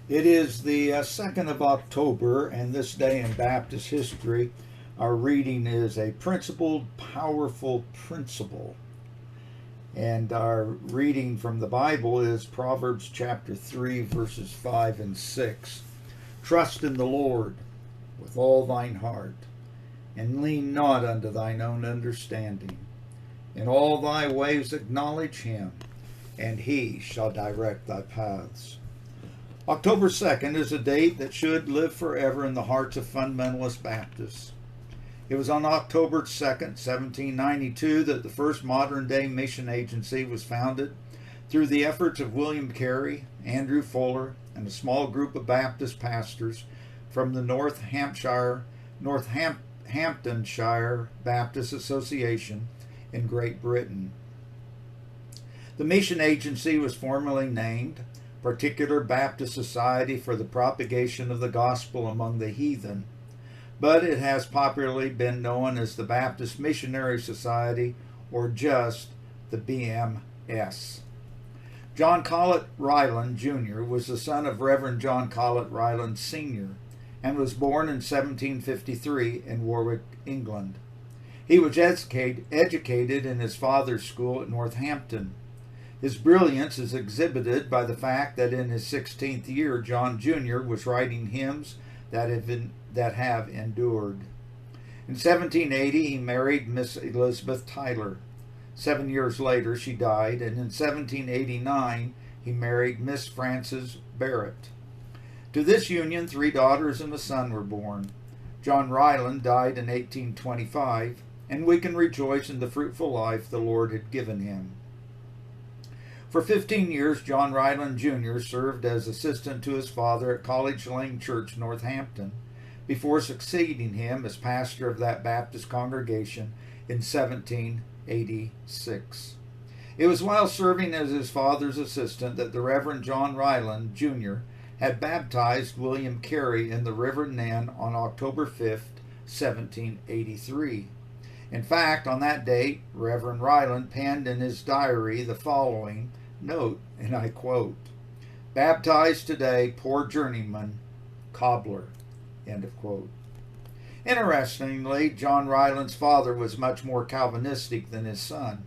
It is the 2nd of October, and this day in Baptist history, our reading is a principled, powerful principle. And our reading from the Bible is Proverbs chapter 3, verses 5 and 6. Trust in the Lord with all thine heart, and lean not unto thine own understanding. In all thy ways acknowledge him, and he shall direct thy paths. October 2nd is a date that should live forever in the hearts of fundamentalist Baptists. It was on October 2nd, 1792, that the first modern-day mission agency was founded through the efforts of William Carey, Andrew Fuller, and a small group of Baptist pastors from the Northamptonshire Baptist Association in Great Britain. The mission agency was formally named Particular Baptist Society for the Propagation of the Gospel Among the Heathen, but it has popularly been known as the Baptist Missionary Society, or just the BMS. John Collett Ryland, Jr. was the son of Reverend John Collett Ryland, Sr., and was born in 1753 in Warwick, England. He was educated in his father's school at Northampton. His brilliance is exhibited by the fact that in his 16th year, John Jr. was writing hymns that have endured. In 1780, he married Miss Elizabeth Tyler. 7 years later, she died, and in 1789, he married Miss Frances Barrett. To this union, 3 daughters and a son were born. John Ryland died in 1825, and we can rejoice in the fruitful life the Lord had given him. For 15 years, John Ryland Jr. served as assistant to his father at College Lane Church, Northampton, before succeeding him as pastor of that Baptist congregation in 1786. It was while serving as his father's assistant that the Reverend John Ryland Jr. had baptized William Carey in the River Nen on October 5th, 1783. In fact, on that date, Reverend Ryland penned in his diary the following note, and I quote, "Baptized today, poor journeyman, cobbler," end of quote. Interestingly, John Ryland's father was much more Calvinistic than his son.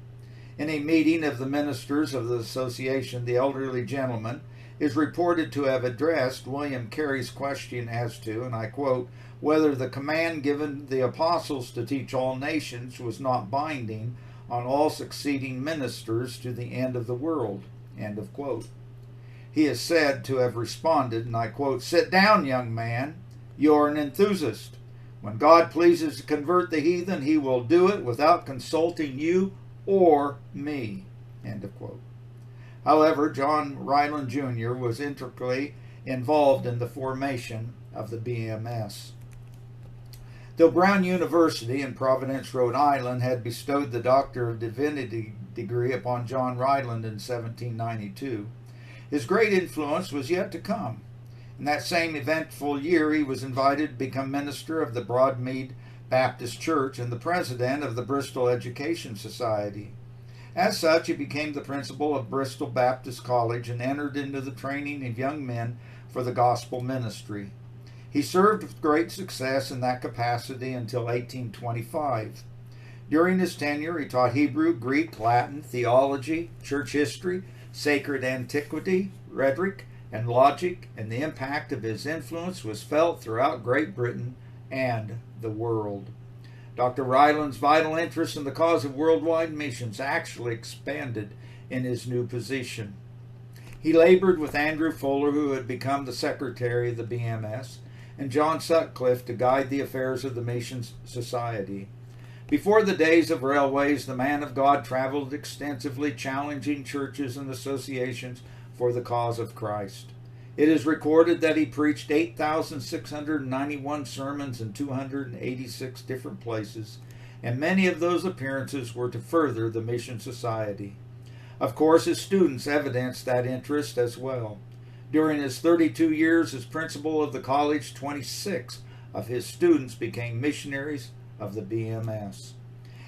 In a meeting of the ministers of the association, the elderly gentleman is reported to have addressed William Carey's question as to, and I quote, whether the command given the apostles to teach all nations was not binding on all succeeding ministers to the end of the world, end of quote. He is said to have responded, and I quote, "Sit down, young man. You're an enthusiast. When God pleases to convert the heathen, he will do it without consulting you or me," end of quote. However, John Ryland Jr. was intricately involved in the formation of the BMS. Though Brown University in Providence, Rhode Island, had bestowed the Doctor of Divinity degree upon John Ryland in 1792, his great influence was yet to come. In that same eventful year, he was invited to become minister of the Broadmead Baptist Church and the president of the Bristol Education Society. As such, he became the principal of Bristol Baptist College and entered into the training of young men for the gospel ministry. He served with great success in that capacity until 1825. During his tenure, he taught Hebrew, Greek, Latin, theology, church history, sacred antiquity, rhetoric, and logic, and the impact of his influence was felt throughout Great Britain and the world. Dr. Ryland's vital interest in the cause of worldwide missions actually expanded in his new position. He labored with Andrew Fuller, who had become the secretary of the BMS, and John Sutcliffe to guide the affairs of the Mission Society. Before the days of railways, the man of God traveled extensively, challenging churches and associations for the cause of Christ. It is recorded that he preached 8,691 sermons in 286 different places, and many of those appearances were to further the Mission Society. Of course, his students evidenced that interest as well. During his 32 years as principal of the college, 26 of his students became missionaries of the BMS.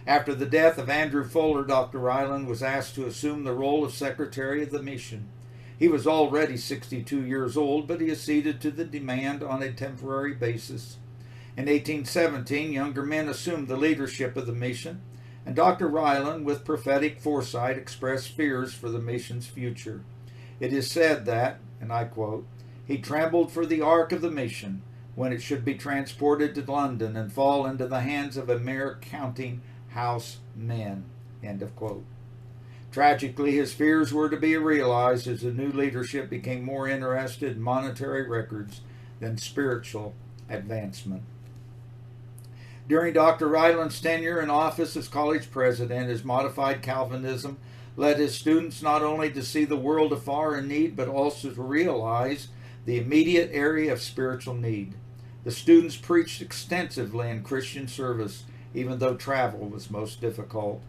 After the death of Andrew Fuller, Dr. Ryland was asked to assume the role of Secretary of the Mission. He was already 62 years old, but he acceded to the demand on a temporary basis. In 1817, younger men assumed the leadership of the mission, and Dr. Ryland, with prophetic foresight, expressed fears for the mission's future. It is said that, and I quote, "He trembled for the ark of the mission, when it should be transported to London and fall into the hands of a mere counting house men." End of quote. Tragically, his fears were to be realized as the new leadership became more interested in monetary records than spiritual advancement. During Dr. Ryland's tenure in office as college president, his modified Calvinism led his students not only to see the world afar in need, but also to realize the immediate area of spiritual need. The students preached extensively in Christian service, even though travel was most difficult.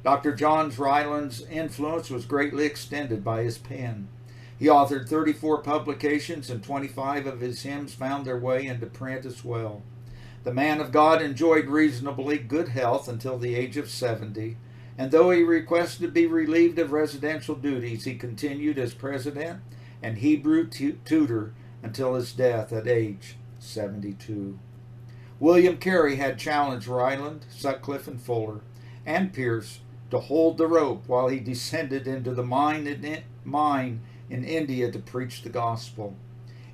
Dr. John Ryland's influence was greatly extended by his pen. He authored 34 publications, and 25 of his hymns found their way into print as well. The man of God enjoyed reasonably good health until the age of 70, and though he requested to be relieved of residential duties, he continued as president and Hebrew tutor until his death at age 72. William Carey had challenged Ryland, Sutcliffe, and Fuller, and Pierce to hold the rope while he descended into the mine in India to preach the gospel.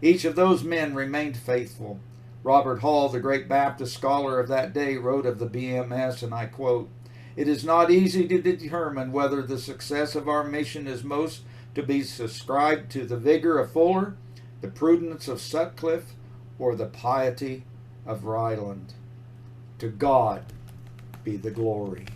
Each of those men remained faithful. Robert Hall, the great Baptist scholar of that day, wrote of the BMS, and I quote, "It is not easy to determine whether the success of our mission is most to be ascribed to the vigor of Fuller, the prudence of Sutcliffe, or the piety of Ryland. To God be the glory."